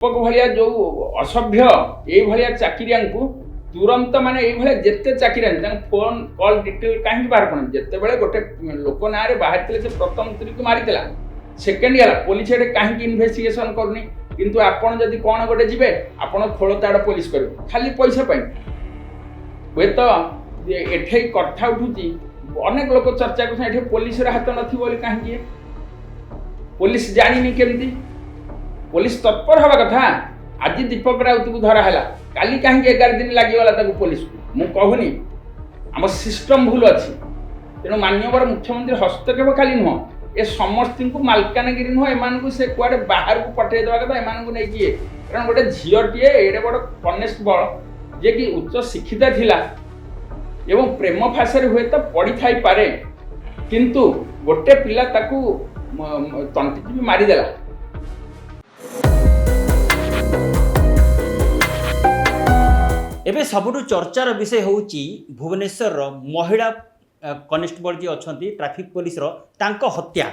भाया जो असभ्य ये चाकरिया तुरंत माने ये जिते चाकरिया फोन कॉल डिटेल कहीं बाहर कर जिते बड़े गोटे लोक ना बाहर थे प्रथम स्त्री को मारी सेकेंड गला पुलिस कहीं इन्वेस्टिगेशन करनी किंतु आपण जदि कौन गोटे जी आप खोलताड़ पुलिस कर खाली पैसा हे तो एठे कथा उठुची अनेक लोक चर्चा कर पुलिस हाथ न कहीं पुलिस जानी केमती पुलिस तत्पर हवा कथा आज दीपक राउत को धरा है काली कहीं 11 दिन लगिगला पुलिस को मु कहूनी आम सिस्टम भूल अच्छी तेणु माननीय मुख्यमंत्री हस्तक्षेप खाली नुह ए समस्त को मालकानगिरी नुह एम से कुआडे बाहर को पठे देवा कथा एम नहीं कारण गोटे झीटे एडे बड़ कनेस्टेबल जे कि उच्च शिक्षिता थिला एवं प्रेम फाशे हुए तो पड़ी थाई पारे किंतु गोटे पिला ताकू तंटी भी मारिदेला। एबे सबुठु चर्चार विषय होउची भुवनेश्वर महिला कनेस्टेबल जी अच्छी ट्रैफिक पुलिस तांको हत्या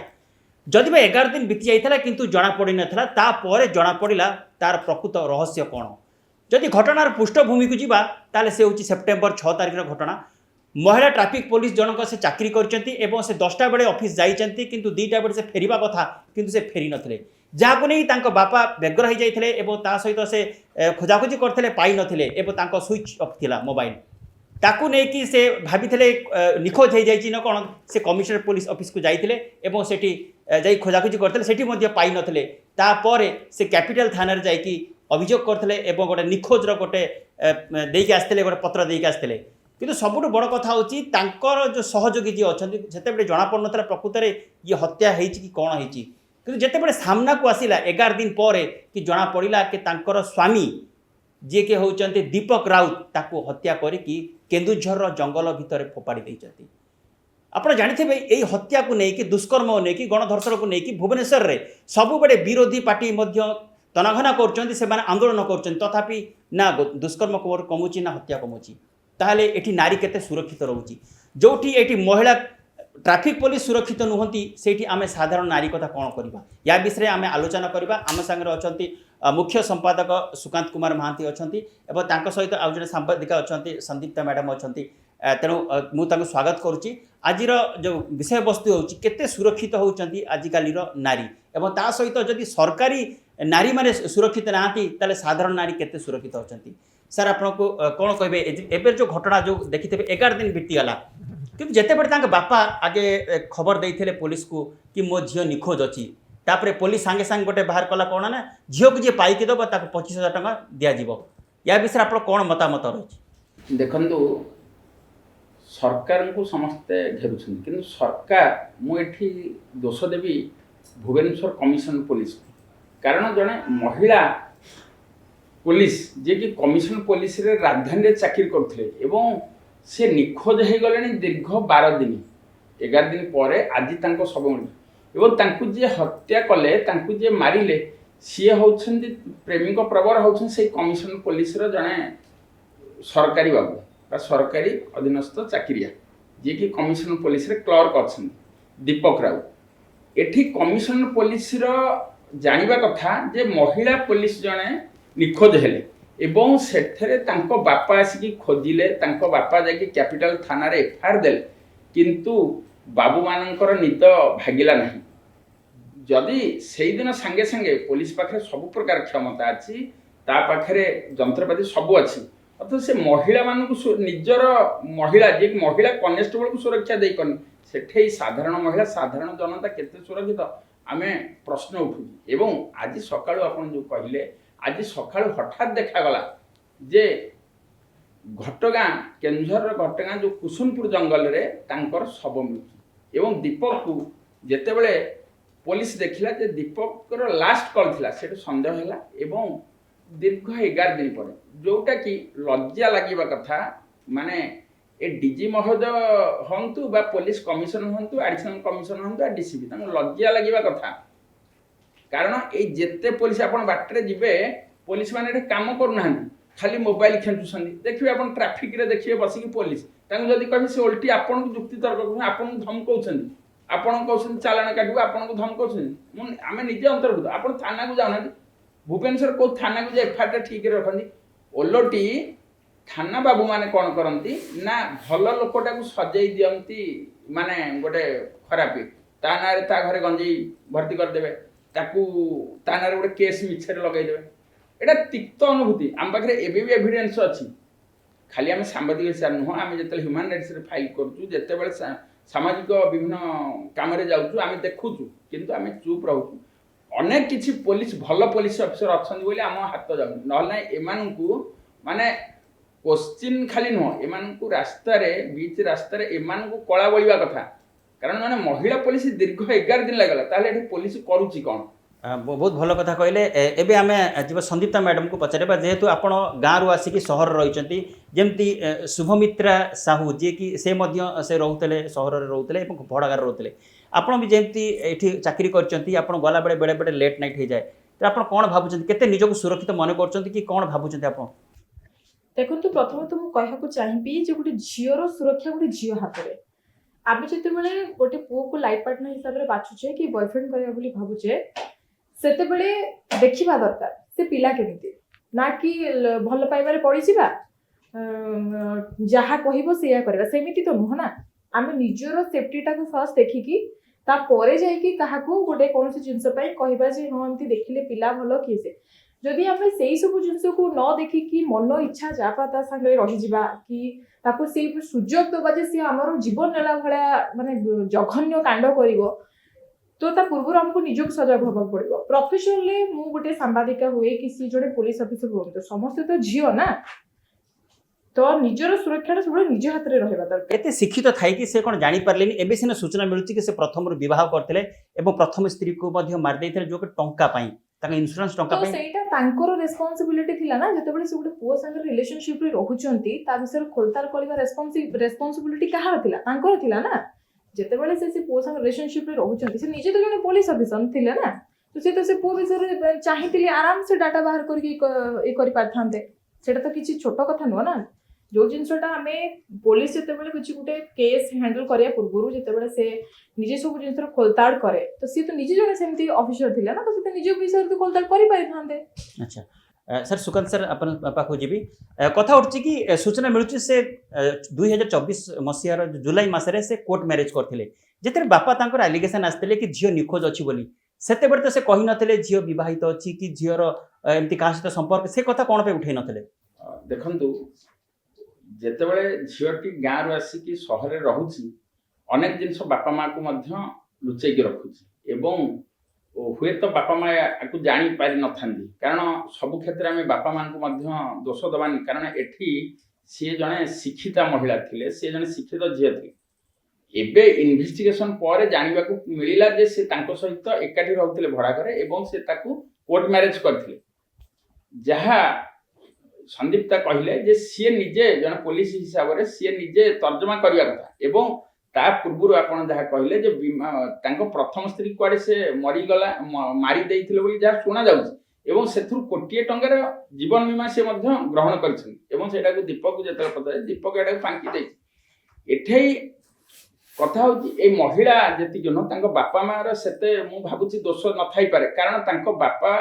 जदि 11 दिन बीती जाइथिला किंतु जना पड़ी नथिला तापर जना पड़िला तार प्रकृत रहस्य कौन जदि घटनार पृष्ठभूमि को जीवा ताले से होउची सेप्टेम्बर 6 तारिखर घटना महिला ट्रैफिक पुलिस जनक से चाकरी करचंती एवं से 10टा बेले ऑफिस जाइचंती किंतु 2टा बेले से फेरिबा कथा किंतु से फेरी नथिले जहाँ नहीं तांको बापा बेगर हो जाते एवं ता सहित से खोजाखोजी करते पाई नथिले एवं तांको स्विच ऑफ थिला मोबाइल ताकू नहीं कि से भाभी निखोज हो जाइए न कौन से कमिशनर पुलिस ऑफिस को जाइए एवं सेठी जाई खोजाखोजी करते सेठी मध्य पाई नथिले तापर से कैपिटल थाना रे जाई अभियोग करते एवं गोटे निखोजर गोटे देके आसते गोटे पत्र देके आसते किंतु सबुठु बड़ कथा होची तांकर जो सहयोगी जी अच्छा से जना पड़ ना प्रकृत में ये हत्या होती कि कौन होती किंतु जितेबाला सामना को आसला 11 दिन पर कि जना पड़ा कि तांकर स्वामी जी के होचंती दीपक राउत ताको हत्या करिकी केन्दुझर जंगल भितर फोपाड़ी देइचंती। आपण जानिथिबे एई हत्या को नहीं कि दुष्कर्म को नहीं कि गणधर्षण को नहीं कि भुवनेश्वर रे सबु बड़े विरोधी पार्टी मध्य तनाघना करचंती से माने आंदोलन करचंती तथापि ना दुष्कर्म कमुची ना हत्या कमुची ताहले एठी नारी केते सुरक्षित रहउची जोठी एठी महिला ट्रैफिक पुलिस सुरक्षित नुहति से आम साधारण नारी कथा कौन करवा या विषय आम आलोचना करवा आम सांगे अच्छा मुख्य संपादक सुकांत कुमार महांती अच्छा सहित आउ जड़े सांबादिका अच्छा संदीप्ता मैडम अच्छा तेणु मुझे स्वागत करुच्ची आज जो विषय वस्तु होते सुरक्षित होती आजिकल नारी एवं ता सहित जदि सरकारी नारी माने सुरक्षित ना साधारण नारी केते सुरक्षित होती सर आपको कौन कहे एवं जो घटना जो देखिथे 11 दिन बीतीगला किंतु जिते बड़े बापा आगे खबर देते पुलिस को कि मो झील निखोज अच्छी तापर पुलिस सांगे सांगे गोटे बाहर कला कौन ना झील को जी पाइक दब 25,000 टका दिज्व या विषय आप कौन मतामत रही देखु सरकार को समस्ते घेरुछन किंतु सरकार मुझे दोष देवी भुवनेश्वर कमिशन पुलिस कारण जड़े महिला पुलिस जे कि कमिशन पुलिस रे राजधानी चाकरी करते से निखोज हो गले दीर्घ 12 दिन 11 दिन पर आज शव एवं जी हत्या कले जी मारिले सी होती प्रेमिक प्रवर होती से कमिशन पुलिस जड़े सरकारी बाबू सरकारी अधीनस्थ चाकरिया जी कि कमिशन पुलिस क्लर्क अच्छा दीपक राउत एठी कमिशन पुलिस जानिबा कथा जे महिला पुलिस जड़े निखोज हेले एवं सेठरे तांको बापा आसिकी खोजिले तांको बापा जाके कैपिटल थाना रे एफआईआर देले किंतु बाबू मानकर निद भागिला नहीं जदि से दिन संगे संगे पुलिस पाखे सब प्रकार क्षमता अच्छी ता पाखे जंत्रपाति सब अच्छी अथवा से महिला मानक निजर महिला जे महिला कनेस्टेबल को सुरक्षा दे सेठे साधारण महिला साधारण जनता केते सुरक्षित आमे प्रश्न उठू एवं आज सकाळु आपण जो कहले आज सका हठात देखागला जे घटगाँ केन्दुझर घटगाँ जो कुसुमपुर जंगल रे तांकर शव मिलुची एवं दीपक को जेते बेले पुलिस देखिला जे दीपक लास्ट कॉल थिला सेठ संदेह हैला एवं दीर्घ 11 दिन पर जोटा कि लज्जा लागिबा कथा माने ए डीजी महोदय हंतु बा पुलिस कमिशनर हंतु एडिशनल कमिशनर हंतु डीसीपी तांको लज्जा लागिबा कथा कारण ये जिते पुलिस आप बाटे जीवे पुलिस मैंने काम करना खाली मोबाइल खेचुं देखिए आप ट्राफिक रे देखिए बसिक पुलिस जदि कहे से ओल्टी आपन को जुक्ति तर्क आपन धमकाउछन आपन कहउछन चालान काटू आपन को धमकाउछन आम निजे अंतर्भुक्त आप थाना को जाऊना भुवनेश्वर को थाना को एफआईआर ठीक रखती ओलटी थाना बाबू मैंने कौन करती ना भल लोकटा को सजाई दियंती माने गोटे खराब ता ना ता घरे गंजेई भर्ती करदेवे ताकू ता ना गोटे केस मिछरे लगेदेवे एटा तिक्त अनुभूति आम पाखे एबे भी एविडेंस अच्छी खाली आम सांबादिक हिसाब नुह आम जो ह्यूमान राइट्स फाइल करूँ जिते सामाजिक विभिन्न काम जाऊँ आम देखुचु किंतु आम चुप रोचु अनेक किसी पुलिस भल पुलिस अफिसर अच्छा बोली आम हाथ जाऊँ ना एमानू माने क्वेश्चन खाली नुह एमानू रास्तार बीच रास्तार एमानू कला बोलवा कथा कारण माने महिला पुलिस दीर्घ 11 दिन लगला ताले एठी पुलिस करूची कौन बहुत भल कथा कहले एबे आमे जीव संदीप्ता मैडम को पचारे जेहेतु आपण गाँव रु आसिक सहर रही जमती शुभमित्रा साहू जी कि से मध्य से रोते सहर में रोते भड़ागार रोते आपड़ भी जमी ये चाकरी कर गला बेले बेले बेले लेट नाइट हो जाए तो आप कौन भावुं केते निजक सुरक्षित मन कर कि कौन भावुं आप देखो प्रथम तो मुझे चाहिए जो गोटे झीर सुरक्षा गोटे झी हाथ में आम जो गोटे पुओ को लाइफ पार्टनर हिसाब से बाछुचे कि बॉयफ्रेंड करा भावुचे से देखा दरकार से पिला केमिति ना कि भल पाइबार पड़ी जहाँ कह सेमती तो नुह ना आम निजर सेफ्टीटा को फर्स्ट देखिकी तापर जा गोटे कौन जिनस कहवा हाँ एमती देखिले पिला भल किए से जदि आम से सब जिन को न देखिकी मन इच्छा जहाँ सागे रही कि सुजोग दबा जे सी आमर जीवन नेला भाया माने जघन्य कांड कर तो ता पूर्व आमको निजक सजग होगा पड़ो प्रोफेशनली मु गोटे सांबादिका हुए कि सी जड़े पुलिस ऑफिसर हूँ तो समस्ते तो झील ना तो निजर सुरक्षा सब निज हाथ में रहा दरकार एते शिक्षित थाई कि से कौन जानी पारलेनी एबे सिना सूचना मिलुची कि से प्रथम विवाह करथिले एवं प्रथम स्त्री को मध्य मार देथिले जो कि टंका पाई ताका इंश्योरेंस टंका तो पाई सेटा तांकर रेस्पोंसिबिलिटी थिला ना जते बळे से गोटे पुओ संग रिलेशनशिप रे रहुचंती ता विषय खोलतार करबा रेस्पोंसिबिलिटी कहार थिला तांकर थिला ना जते बळे से पुओ संग रिलेशनशिप रे रहुचंती से निजे तो जने पुलिस ऑफिसर थिले ना तो से पुओ विषय चाहिथिले आराम से डाटा बाहर करके ए करि पारथांते सेटा तो किछि छोट कथा नो ना जो जिनसटा आम पुलिस जिते किसी गोटे केस हैंडल करिया पूर्व जिते से निजे सब जिन खोलताड़ करे तो सी तो निजे जने सेमती ऑफिसर थिला ना तो से निज विषय तो खोलताड़ करि पारि थांते। अच्छा सर सुकांत सर अपन पाखु जीवी कथा उठछि कि सूचना मिलुछि से 2024 मसियार जुलाई मासरे से कोर्ट मैरिज करथिले जेते बापा तांकर एलिगेशन आस्थिले कि झियो निखोज अछि बोली सेते बेर तो से कहि नथिले झियो विवाहित अछि कि झियोर एमती का सहित संपर्क से कथा कोन पे उठै नथिले देखंतु जेतेबेले झीटी गाँव आसिकी सहर रहुची अनेक जिनस बापा माँ को लुचेक रखुची एवं हुए तो बापा माँ को जानी पारि न कारण सबु क्षेत्र में बापा माँ को दोष दबानी कारण एठी सी जने शिक्षिता महिला थिले सी जने शिक्षित झील थी एबे इन्वेस्टिगेशन पर जानवा को मिलला जे से तांको सहित एकाठी रहउथिले भड़ा घरे एवं से ताकू कोर्ट मैरिज करथिले जहा संदीप्ता कहले जे सी निजे जन पुलिस हिसाब से सी निजे तर्जमा करवा कथा एवं ता पूर्व आपन जहाँ कहले जे तांको प्रथम स्त्री कुआडे से मरीगला मारी देइथिले बोली जहाँ शुणा जाउछि एवं सेथुर कोटिए टंकार जीवन बीमा से ग्रहण करछन एवं सेटा को दीपक को जतले पता दीपक एटा फांकी देछि एठै कथा होछि ए महिला जेति जनो तांको बापा मार सेते मु भाबुछि दोष न थाई पारे कारण तांको बापा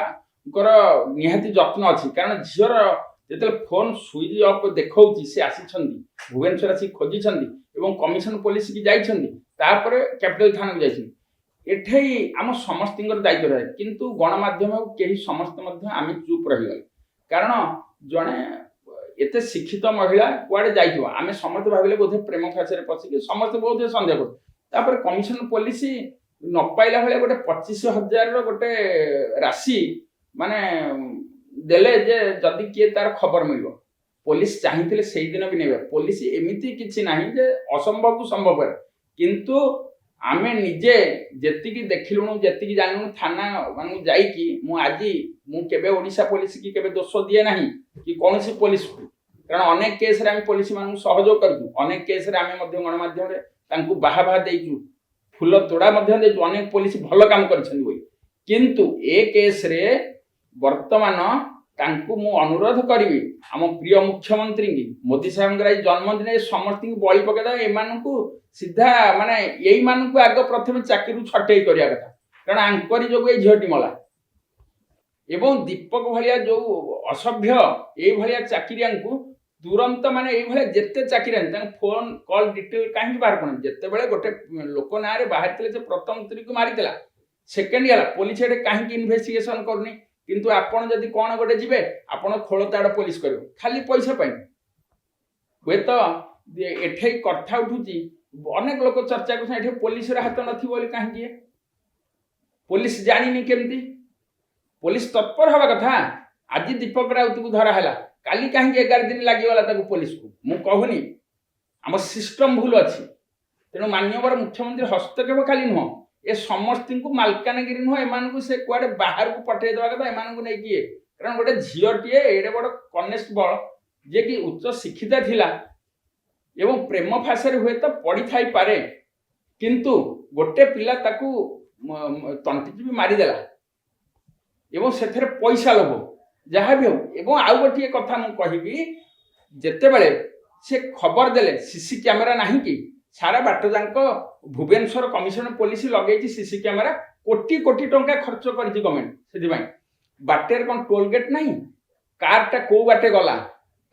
कर निहाती जत्न अछि कारण झियर जेते फोन स्विच ऑफ देखौछि से आसीछन्ती भुवनेश्वर आसी खोजिछन्ती एवं कमिशन पुलिस की जाइछन्ती तापर कैपिटल थाना को जाइछन्ती एठै आम समस्तिंगर दायित्व रहे किंतु गणमाध्यम केही समस्त मध्य आम चुप रही गले कारण जने एते शिक्षित महिला कुआडे जाइथिबो आमे समस्त भाबिले बोधे प्रेम फासरे पसिके समस्त बोधे संदेह कर तापर कमिशन पुलिस न पाइला भले गोटे 25,000 रो गोटे राशि माने देले जे जदि किए तार खबर मिल पुलिस चाहिए से दिन भी नहीं पुलिस एमती किसी ना जे असंभव को संभव है किंतु आमे निजे जेतिकी देखिलुणु जेतिकी जानलुणु थाना मानू जाइकी मु आजी मु केबे ओडिशा पुलिस की केबे दोष दिए नाही कि कौन सी पुलिस को कारण अनेक केस रे आमे पुलिस मानू सहयोग करजु अनेक केस रे आमे मध्य गणमाध्यम रे तांकु बाहा देइजु फूल तोड़ा मध्य देइजु अनेक पुलिस भल काम करछन बोली किंतु ए केस रे वर्तमान तांकु मु अनुरोध करी आम प्रिय मुख्यमंत्री की मोदी साहब जन्मदिन समस्त बलि पकड़ा एमानकु सीधा माने यही मानकु आग प्रथम चाकरी छटई करिया कथा कारण आंकरी जो झीटी मला एवं दीपक भाया जो असभ्य ये चाकरिया तुरंत माने ये जिते चाकरिया फोन कॉल डिटेल कहीं बाहर कर जिते बड़े गोटे लोक ना बाहर से प्रथम स्त्री को मारी सेकेंड है पुलिस ये कहीं इन्वेस्टिगेशन करनी किंतु आपण जदि कौन गोटे जीवे आपण खोलताड़ पुलिस कर खाली पैसा पाई हुए तो एठे कथा उठुची अनेक लोक चर्चा कर पुलिस हाथ न कहीं पुलिस जानी केमती पुलिस तत्पर हवा कथा आज दीपक राउत को धरा है काली कहीं 11 दिन लगिगला पुलिस को मु कहूनी आम सिस्टम भूल अच्छी तेणु माननीय मुख्यमंत्री हस्तक्षेप खाली नुह ए समस्त को मालकानगिरी नुह एम से कुआडे बाहर को पठे देवा कथा एम नहीं किए कारण गोटे झीटे एडे बड़ कनेस्टेबल जे कि उच्च शिक्षिता थिला एवं प्रेम फाशे हुए तो पड़ी थाई पारे किंतु गोटे पिला ताकू तंटी मारिदेला एवं से पैसा लोभ जहाँ भी हो एवं आउ गोटे कथा मु कहि जेते बेले से खबर देले सीसी कैमेरा नहीं कि सारा बाट जाक भुवनेश्वर कमिशनर पुलिस लगे सीसी कैमेरा कोटी कोटी टंका खर्च कर गवर्नमेंट से बाटर कौन टोल गेट नहीं कारटा कौ बाटे गला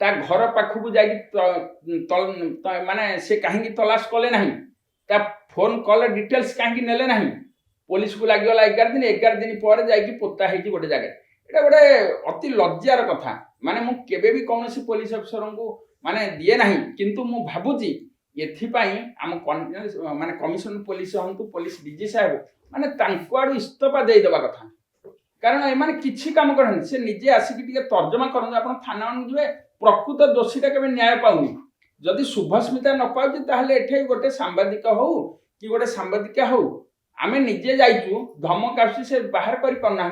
ता घर पाखक जा माने से कहीं तलाश कले ना ता फोन कॉल डिटेल्स कहीं नेले ना पुलिस को लगिगला 11 दिन पर जाकि पोता है गोटे जगह ये गोटे अति लज्जार कथा माने मु केबे भी कौन पुलिस अफसर को माने दिए ना किंतु मु भावुची एथिपाई आम माने कमिशनर पुलिस हूँ पुलिस डीजी साहेब माने आड़ू इस्तफा देदेवा कथा कारण एमाने किछि काम करते से निजे आसिक तर्जमा करते आप थाना जी प्रकृत दोषीटा के न्याय पाऊनी जदि शुभस्मिता न पाऊँ ताहले एठे गोटे सांबादिक हो कि गोटे सांबादिका हो आमे निजे जाइचु धमक आसुची से बाहर कर पाना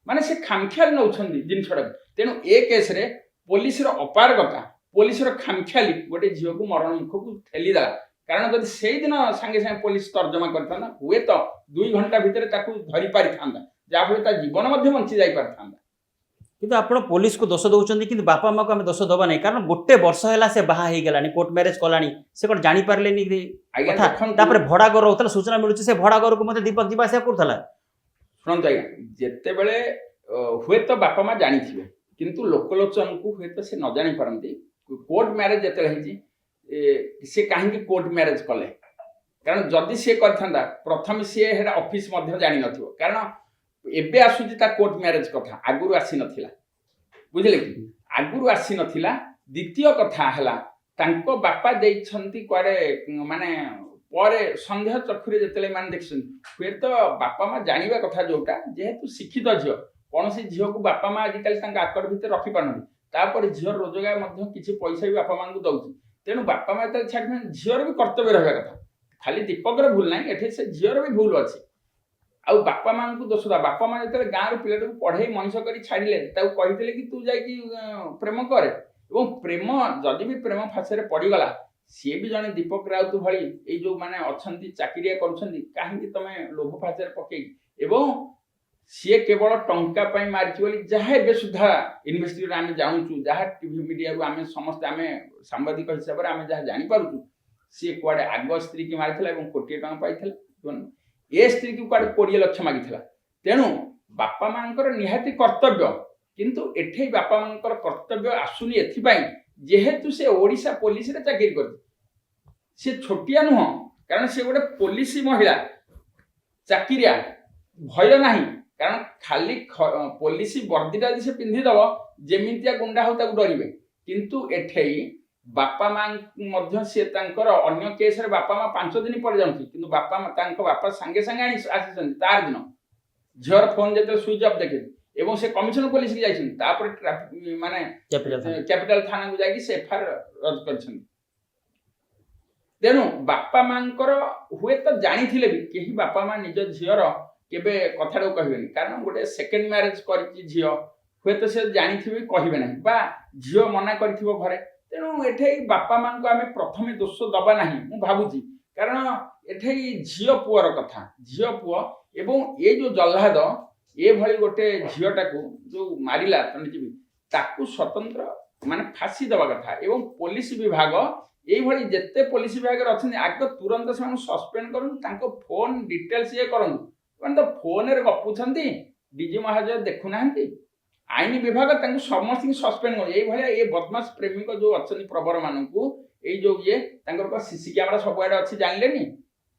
माने से खामख्याल नौ जिनटा तेणु ए केस रे पुलिस अपारगता पुलिस खामख्याली गोटे झील को मरण मुख को ठेलीदेला कारण जब से दिन सांगे सांगे पुलिस तर्जमा करता हुए तो 2 घंटा भितर धरी पारि था जहाँफल जीवन बंची जा पारि किंतु आप पुलिस को दोष दौरान कि बापा माँ को आम दोष दबा नहीं कारण गोटे वर्ष है से बाहा हो गलानी कोर्ट मैरेज कलानी से कौन जानी पारे कथा भड़ा घर रोला सूचना मिलूँ से भड़ा घर को मतलब दीपक जीवा आसा करूला शुणु आज्ञा जिते बड़े हुए तो बापा माँ जानी थे किंतु लोकलोचन को हुए तो से न जानी पारती कोर्ट मैरेज जिते सी कहीं कोर्ट मैरेज कले कारण जदि सी करता प्रथम सी ऑफिस जानी न कारण एबे आसुची कोर्ट मैरेज कथा आगुरी आसी नथिला बुझले कि आगुरी आसी नथिला द्वितीय कथा हला तांको बापा देइछंती कुआडे माने परे संदेह चक्षुरे जेतले माने देखछन फिर तो बापा माँ जानिबा कथा जोटा जेहेतु शिक्षित झियो कौन सी झियो को बापा माँ आजिकल आकर भितर रखी पारन तापर झियो रोजगार मध्य किछि पैसा भी बापा माँ को दउछि तेणु बापा माँ जेतले छाड़ झियोर भी कर्तव्य रहबा कथा खाली दीपकर भूल नहीं एठे से झियोर भी भूल अछि आउ बापा माँ को दोष बापा माँ जो गाँव पिलाटा को पढ़े मनीष कर छाड़े कही कि तू जा प्रेम कर प्रेम जदि भी प्रेम फाशे पड़गला सी भी जड़े दीपक राउत भाई ये जो मैंने अच्छा चाकरिया कहीं तुम लोभ फाशे पकई सी केवल टंका मारी जहाँ ए सुधा इन्वेस्टिगेट आम जानूँ जहाँ टीवी मीडिया आम समस्त आम सांबादिक हिसाब से आम जहाँ जापर सी कुआडे आग स्त्री की मारी कोटी टंका पाई ए स्त्री को कुआडे 20 लाख मागिथिला तेणु बापा मांकर निहाती कर्तव्य किंतु एठे बापा मांकर कर्तव्य आसुनी एथिपाई जेहेतु से ओडिशा पुलिस रे चाकरी कर से छोटिया नुह कारण से गोटे पुलिस महिला चाकरिया भय नहीं कारण खाली पुलिस वर्दीटा से पिंधिदेव जेमितिया गुंडा हो डरवे किंतु एठे बापा माँ सी अन्य केस रे बापा माँ 5 दिन पर जाऊँ बापा बापा सांगे सांगे आसी तार दिन झीर फोन जो स्विच अफ देखे एवं से कमिशनर पुलिस की जापर माने कैपिटल थाना को जाकि एफआईआर रद्द कर तेणु बापा मांकर हुए तो जानी भी कहीं बापा माँ निज झीर केबे कथा कहबेनि कारण गोटे सेकेंड मैरेज कर झी हुए तो से जानी कहबे ना झील मना कर घरे तेणु एठे बापा माँ को आम प्रथम दोष दबा ना मु भावुची कारण एठे झील पुअर कथा झील पुआ एवं ये जो जल्लाद ये भली गोटे झीलटा को जो मारिला तंडीजीवी ताकू स्वतंत्र माने फांसी दवा कथा एवं पुलिस विभाग ये भली जेते पुलिस विभाग अच्छे आग तुरंत से सस्पेंड करूँ फोन डिटेल्स ये करूँ तो फोन रे गपुछंती डीजी महाराज देखुना आईन विभाग समस्त सस्पेंड कर ये बदमाश प्रेमिक जो अच्छा प्रबर मानक ये जो ये सीसी कैमेरा सबुआड़े अच्छी जानले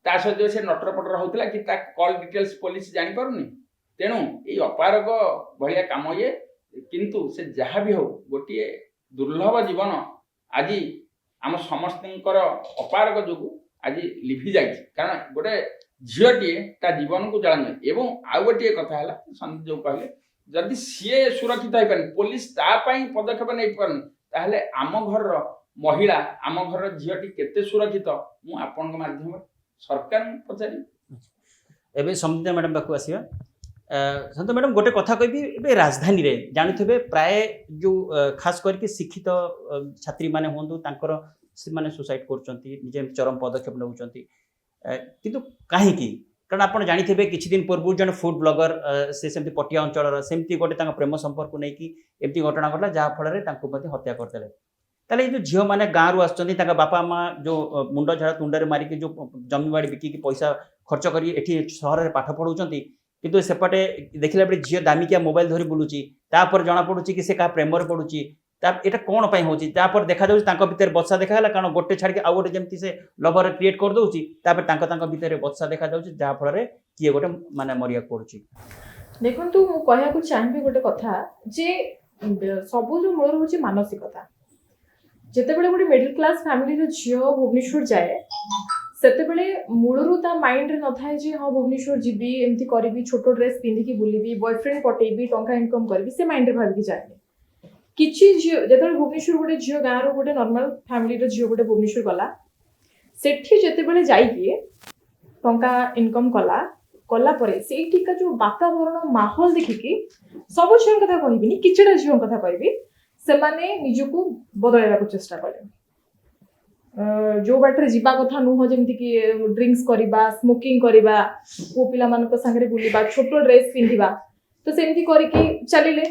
ता सहित से नटर पटर होता कि कॉल डिटेल्स पुलिस जानीपारुनि तेणु ये अपारग भाया कम ये किंतु से जहाँ भी हो गोटे दुर्लभ जीवन आज आम समस्त अपारग जो आज लिभि जाए कारण गोटे झीटे ता जीवन को जला एवं आउ गोटे कथा है संदीप जो कहले जदि सी सुरक्षित हो पारे पुलिस तापाई पदक्षेप नहीं पारे ताहले आम घर महिला आम घर झीटी केते सुरक्षित मु आपन माध्यम सरकार पचारि एबे समिता मैडम पाखु आसिया संत मैडम गोटे कथा कहबी राजधानी रे जानिथिबे प्राय जो खास करके शिक्षित छात्री माने होंतु तांकर से माने सुसाइड करचंती निजे चरम पदक्षेप नउचंती किंतु काहे की कारण आपण जानिथिबे किछि दिन पूर्व जन फूड ब्लॉगर से सेमती पटिया अंचल सेमती गोटे तांका प्रेम संपर्क नै कि एमती घटना घटला जहा फल रे तांको मध्ये हत्या करदेले ताले जो झियो माने गाँ रु आछंती तांका बापा माँ जो मुंड झाड़ा तुंडरे मारी के जो जमी बाड़ी बिकी की पैसा खर्च करी एठी शहर रे पाठ पढौचंती किंतु सेपटे देखला बेले झियो दामिकिया मोबाइल धरी बुलुची तापर जना पडुची कि से का प्रेमर पडुची एटा कौन पाई होची तापर देखा जाउची तांको भीतर बच्चा देखा हला कारण गोटे छाड़ के आ गोटे जेमती से लवर क्रिएट कर दउची तापर तांको भीतर बच्चा देखा जाउची जहा फल रे किए गोटे माने मरिया पडुची देखंतु मु कहया को चाहबी गोटे कथा जे सबु जो मूल होची मानसिकता जेते बेले गोटे मिडिल क्लास फैमिली रो झियो भुवनेश्वर जाए सेते बेले मूलरू ता माइंड रे न थाए जे हां भुवनेश्वर जीबी एमती करबी छोटो ड्रेस पिंधी की बुलीबी बॉयफ्रेंड पटेबी टंका इनकम करबी से माइंड रे भाबी जाए किछि झियो जेते भुवनेश्वर गोटे झियो गाँ रो गोटे नॉर्मल फैमिली रो झियो गोटे भुवनेश्वर गला सेठी जेते बेले जाई की टंका इनकम कला परे सेठी का जो वातावरण माहौल देखि की सब झियो कथा कहबिनी किछडा झियो कथा कहबी से माने निजको बदलाइबा को चेष्टा कले जो बाटर जीवा कथा नुह जमती कि ड्रिंक्स करिबा स्मोकिंग करिबा पो पिला मानक संगे बुलिबा छोटो ड्रेस पिंधिबा तो सेमती करिके चलिले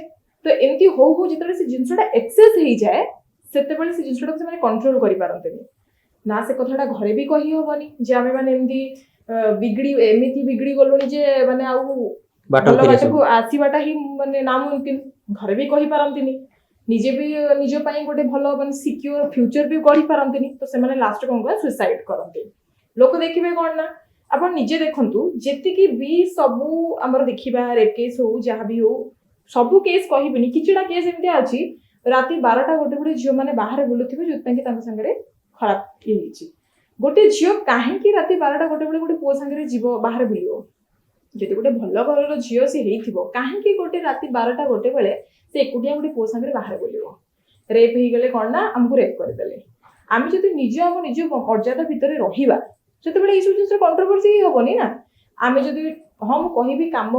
तो एमती हो जितने से जिनसटा एक्सेस हो जाए सेते बेले से जिनसटा से माने कंट्रोल करि पारंतेनी ना से कथाटा घरे भी कहि होबनी जे आमे माने एमती बिगड़ी गलोनी जे माने आउ बाटको आसीबाटा ही माने नामुमकिन घरे भी कहि पारंतेनी निजे भी निज पाई गोटे भलो माने सिक्योर फ्यूचर भी गढ़ी पारंतेनी तो से माने लास्ट कोन को सुसाइड करंते लोक देखिबे कोन ना आपण निजे देखंतु जेति की भी सबु हमर देखिबा रेप केस हो जहा भी हो सबु केस कहबिनी किछडा केस एमते अछि राती 12टा गोटे झियो माने बाहर बुलुथिबे जोतपे कि तांका संगे खराब हेछि गोटे झियो काहे कि राती 12टा गोटे पो संगे जीव बाहर बुलियो जदि गोटे भलो घरर झियो से हेइथिबो काहे कि गोटे राती 12टा गोटे बेले से एकुटिया गोटे पो संगे बाहर बुलियो रेप ही गले कोन ना हमकु रेप कर देले आमी जदि निज मर्यादा भितर रहिबा सेते बेले इसु जिंस कंट्रोवर्सी होबनी ना आमे जदि हम कहिबी काम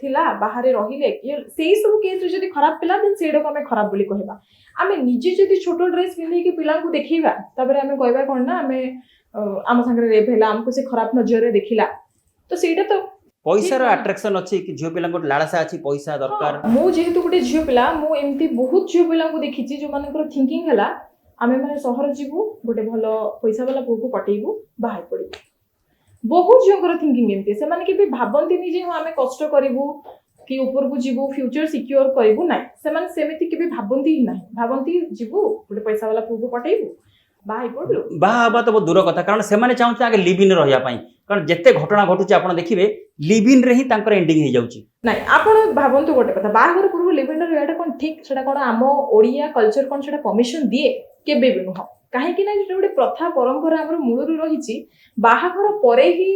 थिला बाहर रहिले सेही सब केस जदि खराब पिला देन सेडो को हमें खराब बोली कहबा आमे निजे जदि छोटो ड्रेस पिंधि के पिला को देखिबा तबरे आमे कहबा कोन ना आमे आम संगे रेप हैला हमको से खराब नजर रे देखिला तो सेटा तो पैसा रो अट्रैक्शन अछि कि झियो पिला को लालसा अछि पैसा दरकार मु जेहेतु गोटे झियो पिला मु एमती बहुत झियो पिला को देखिछि जो मानकर थिंकिंग हैला आमे माने शहर जीवु गोटे भलो पैसा वाला पुओ को पटेइबु बाहर पड़िबु बहुत झियोंकर थिंकिंग एमती से माने के भी भाबंती जे आमे कष्ट करिवु कि ऊपर को जीवु फ्यूचर सिक्योर करिवु ना से माने सेमिति के भी भाबंती ही नाही भाबंती जीवु गोटे पैसा वाला पुओ को पटेइबु बाहर पड़लु बाबा तो दूर कथा कारण से माने चाहते आगे लिव इन रहिया पई कारण जत्ते घटना घटुची आपण देखिबे लिव इन रे ही तांकर एंडिंग हे जाउची नाही आपण भाबंतु गोटे कथा बाहर पूर्व लिव इन रहटा कोन ठीक सेटा कोन आम ओडिया कल्चर कोन सेटा परमिशन दिए केबे भी नुह काहे कि ना जेटा गोटे प्रथा परंपरा हमर मूलरु रहिछि बाहाघर परे ही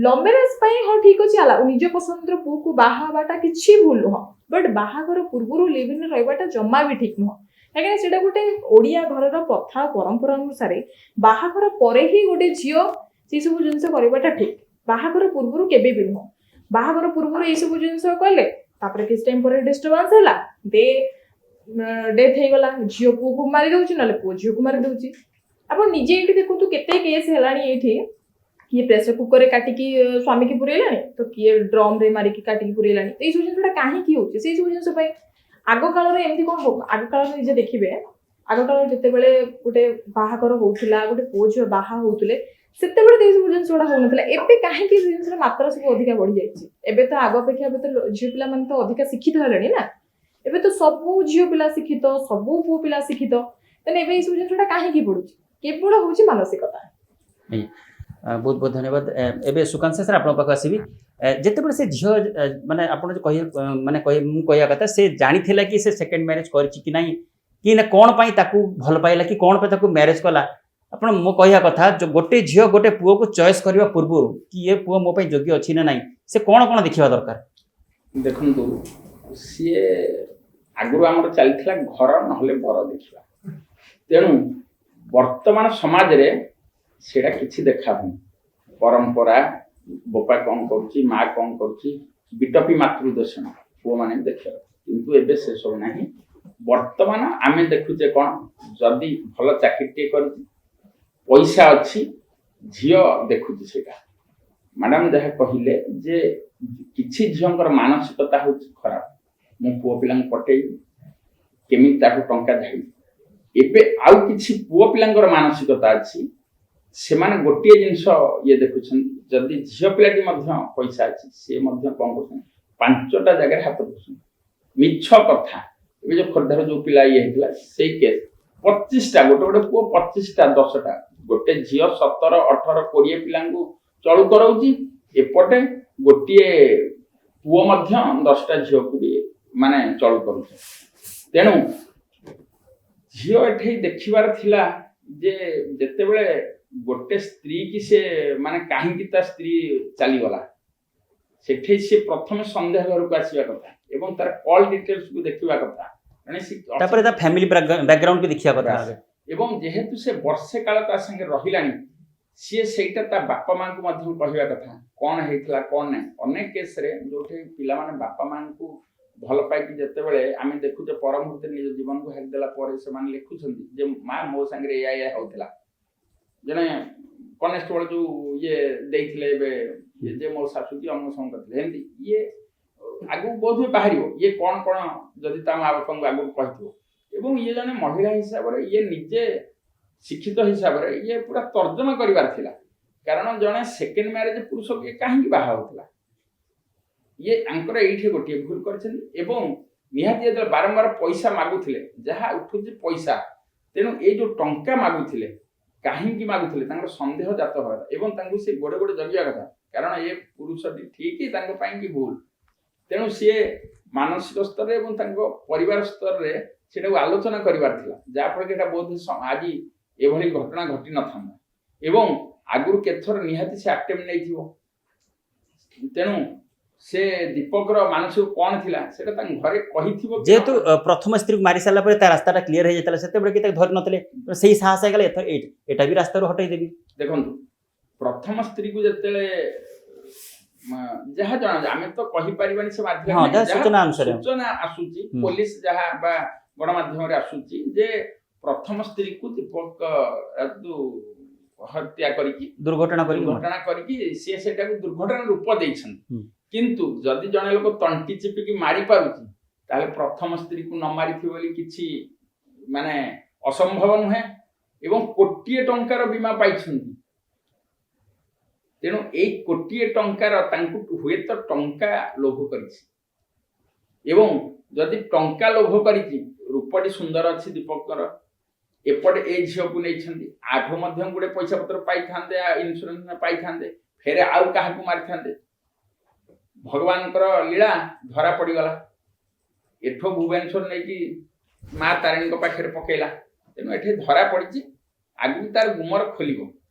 लव मैरेज पई हो ठीक अछि आला निज पसंदर पु को बाहाबाटा किछि भूल नुह बट बाहाघर पूर्वरु लिव इन रहबाटा जम्मा भी ठीक नुह काहे सेटा गोटे ओडिया घरर प्रथा परंपरा अनुसार बाहाघर परे ही गोटे झियो से सब जिंस करबाटा ठीक बाहाघर पूर्वरु केबे भी नुह बाहाघर पूर्वरु ए सब जिंस कले तापर किस टाइम पर डिस्टर्बेंस हैला दे डेथ हे गला झियो पु को मारी दउची नले पु झियो को मारी दउची आपण निजे एठी देखंतु केते केस हेलानी एठी किए प्रेशर कुकर रे काटी की स्वामी की पुरेलानी तो किए ड्रम रे मारी की काटी की पुरेलानी ए सब जिंसटा काहे की होची से सब जिंस पई आगो काल रे एमती कोन हो आगो काल रे जे देखिबे ଆଗକାଳରେ ଯେତେବେଳେ ଗୋଟେ ବାହାଘର ହଉଥିଲା, ଗୋଟେ ପୁଅ ଝିଅ ବାହା ହଉଥିଲେ, ସେତେବେଳେ ତ ଏଇ ସବୁ ଜିନିଷ ଗୁଡା ହଉନଥିଲା। ଏବେ କାହିଁକି ଏ ଜିନିଷର ମାତ୍ରା ସବୁ ଅଧିକା ବଢି ଯାଇଛି? ଏବେ ତ ଆଗ ଅପେକ୍ଷା ଏବେ ତ ଝିଅ ପିଲାମାନେ ତ ଅଧିକା ଶିକ୍ଷିତ ହେଲେଣି ନା। ଏବେ ତ ସବୁ ଝିଅ ପିଲା ଶିକ୍ଷିତ, ସବୁ ପୁଅ ପିଲା ଶିକ୍ଷିତ। ତାହେଲେ ଏବେ ଏଇ ସବୁ ଜିନିଷଟା କାହିଁକି ବଢୁଛି? କେବଳ ହଉଛି ମାନସିକତା। ବହୁତ ବହୁତ ଧନ୍ୟବାଦ। ଏବେ ସୁକାନ୍ତ ସାର୍ ଆପଣଙ୍କ ପାଖକୁ ଆସିବି। ଯେତେବେଳେ ସେ ଝିଅ ମାନେ ଆପଣ ମାନେ ମୁଁ କହିବା କଥା, ସେ ଜାଣିଥିଲା କି ସେ ସେକେଣ୍ଡ ମ୍ୟାରେଜ କରିଛି କି ନାହିଁ, କି ନା କ'ଣ ପାଇଁ ତାକୁ ଭଲ ପାଇଲା, କି କ'ଣ ପାଇଁ ତାକୁ ମ୍ୟାରେଜ କଲା? ଆପଣ ମୁଁ କହିବା କଥା, ଗୋଟେ ଝିଅ ଗୋଟେ ପୁଅକୁ ଚଏସ୍ କରିବା ପୂର୍ବରୁ କି ଏ ପୁଅ ମୋ ପାଇଁ ଯୋଗ୍ୟ ଅଛି ନା ନାହିଁ, ସେ କ'ଣ କ'ଣ ଦେଖିବା ଦରକାର? ଦେଖନ୍ତୁ, ସିଏ ଆଗରୁ ଆମର ଚାଲିଥିଲା ଘର ନହେଲେ ବର ଦେଖିବା। ତେଣୁ ବର୍ତ୍ତମାନ ସମାଜରେ ସେଇଟା କିଛି ଦେଖା ହଉନି। ପରମ୍ପରା, ବୋପା କ'ଣ କରୁଛି, ମା କ'ଣ କରୁଛି, ବିଟପି ମାତୃଦର୍ଶନ ପୁଅମାନେ ଦେଖିବା। କିନ୍ତୁ ଏବେ ସେସବୁ ନାହିଁ। ବର୍ତ୍ତମାନ ଆମେ ଦେଖୁଛେ କ'ଣ, ଯଦି ଭଲ ଚାକିରିଟିଏ କରୁଛି, ପଇସା ଅଛି, ଝିଅ ଦେଖୁଛି ସେଇଟା। ମ୍ୟାଡ଼ାମ ଯାହା କହିଲେ ଯେ କିଛି ଝିଅଙ୍କର ମାନସିକତା ହେଉଛି ଖରାପ। ମୁଁ ପୁଅ ପିଲାଙ୍କୁ ପଟେଇବି, କେମିତି ତାଠୁ ଟଙ୍କା ଧାଇବି। ଏବେ ଆଉ କିଛି ପୁଅ ପିଲାଙ୍କର ମାନସିକତା ଅଛି, ସେମାନେ ଗୋଟିଏ ଜିନିଷ ଦେଖୁଛନ୍ତି, ଯଦି ଝିଅ ପିଲାଟି ମଧ୍ୟ ପଇସା ଅଛି, ସିଏ ମଧ୍ୟ କ'ଣ କରୁଛନ୍ତି, 5ଟା ଜାଗାରେ ହାତ ପକାଉଛନ୍ତି। ମିଛ କଥା। ଏବେ ଯୋଉ ଖୋର୍ଦ୍ଧାର ଯୋଉ ପିଲା ହେଇଥିଲା ସେଇ କେସ୍, 25ଟା, ଗୋଟେ ପୁଅ 25ଟା 10ଟା, ଗୋଟେ ଝିଅ 17, 18, 20 ପିଲାଙ୍କୁ ଚଳୁ କରଉଛି। ଏପଟେ ଗୋଟିଏ ପୁଅ ମଧ୍ୟ 10ଟା ଝିଅକୁ ବି ମାନେ ଚଳୁ କରୁଛି। ତେଣୁ ଝିଅ ଏଠି ଦେଖିବାର ଥିଲା ଯେ ଯେତେବେଳେ ଗୋଟେ ସ୍ତ୍ରୀ କି ସେ ମାନେ କାହିଁକି ତା ସ୍ତ୍ରୀ ଚାଲିଗଲା, ସେଠି ସେ ପ୍ରଥମେ ସନ୍ଦେହ ଘରକୁ ଆସିବା କଥା ଏବଂ ତାର କଲ୍ ଡିଟେଲ୍ସକୁ ଦେଖିବା କଥା। ତାପରେ ତା ଫ୍ୟାମିଲି ବ୍ୟାକଗ୍ରାଉଣ୍ଡ ବି ଦେଖିବା କଥା। ଏବଂ ଯେହେତୁ ସେ ବର୍ଷେ କାଳ ତା ସାଙ୍ଗେ ରହିଲାଣି, ସିଏ ସେଇଟା ତା ବାପା ମାଙ୍କୁ ମଧ୍ୟ କହିବା କଥା, କ'ଣ ହେଇଥିଲା କ'ଣ ନାହିଁ। ଅନେକ କେସ୍ରେ ଯୋଉଠି ପିଲାମାନେ ବାପା ମାଙ୍କୁ ଭଲ ପାଇକି ଯେତେବେଳେ ଆମେ ଦେଖୁଛେ ପର ମୁହୂର୍ତ୍ତରେ ନିଜ ଜୀବନକୁ ହାରିଦେଲା ପରେ ସେମାନେ ଲେଖୁଛନ୍ତି ଯେ ମା ମୋ ସାଙ୍ଗରେ ଏଇଆ ହଉଥିଲା। ଜଣେ କନେଷ୍ଟବଳ ଯୋଉ ଦେଇଥିଲେ ଏବେ ଯେ ମୋ ଶାଶୁ କି ଅମୁକ ସମୟ କରିଥିଲେ, ଏମିତି ଆଗକୁ ବୋଧ ହୁଏ ବାହାରିବ କ'ଣ ଯଦି ତା ମା ବାପାଙ୍କୁ ଆଗକୁ କହିଥିବ। ଏବଂ ଜଣେ ମହିଳା ହିସାବରେ ନିଜେ ଶିକ୍ଷିତ ହିସାବରେ ପୁରା ତର୍ଜମା କରିବାର ଥିଲା। କାରଣ ଜଣେ ସେକେଣ୍ଡ ମ୍ୟାରେଜ ପୁରୁଷକୁ କାହିଁକି ବାହା ହଉଥିଲା, ଆଙ୍କର ଏଇଠି ଗୋଟିଏ ଭୁଲ କରିଛନ୍ତି। ଏବଂ ନିହାତି ଯେତେବେଳେ ବାରମ୍ବାର ପଇସା ମାଗୁଥିଲେ, ଯାହା ଉଠୁଛି ପଇସା, ତେଣୁ ଏଇ ଯୋଉ ଟଙ୍କା ମାଗୁଥିଲେ, କାହିଁକି ମାଗୁଥିଲେ, ତାଙ୍କର ସନ୍ଦେହ ଜାତ ହେବା ଏବଂ ତାଙ୍କୁ ସେ ଗୋଡେ ଜଗିବା କଥା। କାରଣ ପୁରୁଷଟି ଠିକ ତାଙ୍କ ପାଇଁ କି ଭୁଲ। ତେଣୁ ସିଏ ମାନସିକ ସ୍ତରରେ ଏବଂ ତାଙ୍କ ପରିବାର ସ୍ତରରେ ସେଟାକୁ ଆଲୋଚନା କରିବାର ଥିଲା, ଯାହାଫଳରେ ଏଇଟା ବହୁତ ଆଜି ଏଭଳି ଘଟଣା ଘଟି ନଥାନ୍ତା। ଏବଂ ଆଗରୁ କେତେଥର ନିହାତି ସେ ଆଟେମ୍ପ୍ଟ ନେଇଥିବ। ତେଣୁ ସେ ଦୀପକର ମାନସିକ କ'ଣ ଥିଲା ସେଟା ତାଙ୍କ ଘରେ କହିଥିବ। ଯେହେତୁ ପ୍ରଥମ ସ୍ତ୍ରୀକୁ ମାରି ସାରିଲା ପରେ ତା ରାସ୍ତାଟା କ୍ଲିୟର ହେଇଯାଇଥିଲା, ସେତେବେଳେ କି ତାକୁ ଧରି ନଥିଲେ, ସେଇ ସାହସ ହେଇଗଲା ଏଇଟା ବି ରାସ୍ତାରୁ ହଟେଇଦେବି। ଦେଖନ୍ତୁ, ପ୍ରଥମ ସ୍ତ୍ରୀକୁ ଯେତେବେଳେ ଯାହା ଜଣା, ଆମେ ତ କହିପାରିବାନି ସେ ମାଧ୍ୟମରେ ସୂଚନା ଆସୁଛି, ପୋଲିସ ଯାହା ବା ଗଣମାଧ୍ୟମରେ ଆସୁଛି ଯେ ପ୍ରଥମ ସ୍ତ୍ରୀକୁ ଦୀପକ ହତ୍ୟା କରିକି ଦୁର୍ଘଟଣା କରିକି ସିଏ ସେଟାକୁ ଦୁର୍ଘଟଣା ରୂପ ଦେଇଛନ୍ତି। କିନ୍ତୁ ଯଦି ଜଣେ ଲୋକ ତଣ୍ଟି ଚିପିକି ମାରି ପାରୁଛି, ତାହେଲେ ପ୍ରଥମ ସ୍ତ୍ରୀକୁ ନ ମାରିଥିବ ବୋଲି କିଛି ମାନେ ଅସମ୍ଭବ ନୁହେଁ। ଏବଂ 1,00,00,000 ଟଙ୍କାର ବୀମା ପାଇଛନ୍ତି। ତେଣୁ ଏଇ 1,00,00,000 ଟଙ୍କାର ତାଙ୍କୁ ହୁଏତ ଟଙ୍କା ଲୋଭ କରିଛି। ଏବଂ ଯଦି ଟଙ୍କା ଲୋଭ କରିଛି, ରୂପଟି ସୁନ୍ଦର ଅଛି ଦୀପକର, ଏପଟେ ଏ ଝିଅକୁ ନେଇଛନ୍ତି, ଆଠୁ ମଧ୍ୟ ଗୁଡେ ପଇସା ପତ୍ର ପାଇଥାନ୍ତେ, ଇନ୍ସୁରାନ୍ସ ପାଇଥାନ୍ତେ, ଫେରେ ଆଉ କାହାକୁ ମାରିଥାନ୍ତେ। ଭଗବାନଙ୍କର ଲୀଳା ଧରା ପଡିଗଲା। ଏଠୁ ଭୁବନେଶ୍ୱର ନେଇକି ମା ତାରିଣୀଙ୍କ ପାଖରେ ପକେଇଲା। ତେଣୁ ଏଠି ଧରା ପଡିଛି, ଆଗକୁ ତାର ଗୁମର ଖୋଲିବ।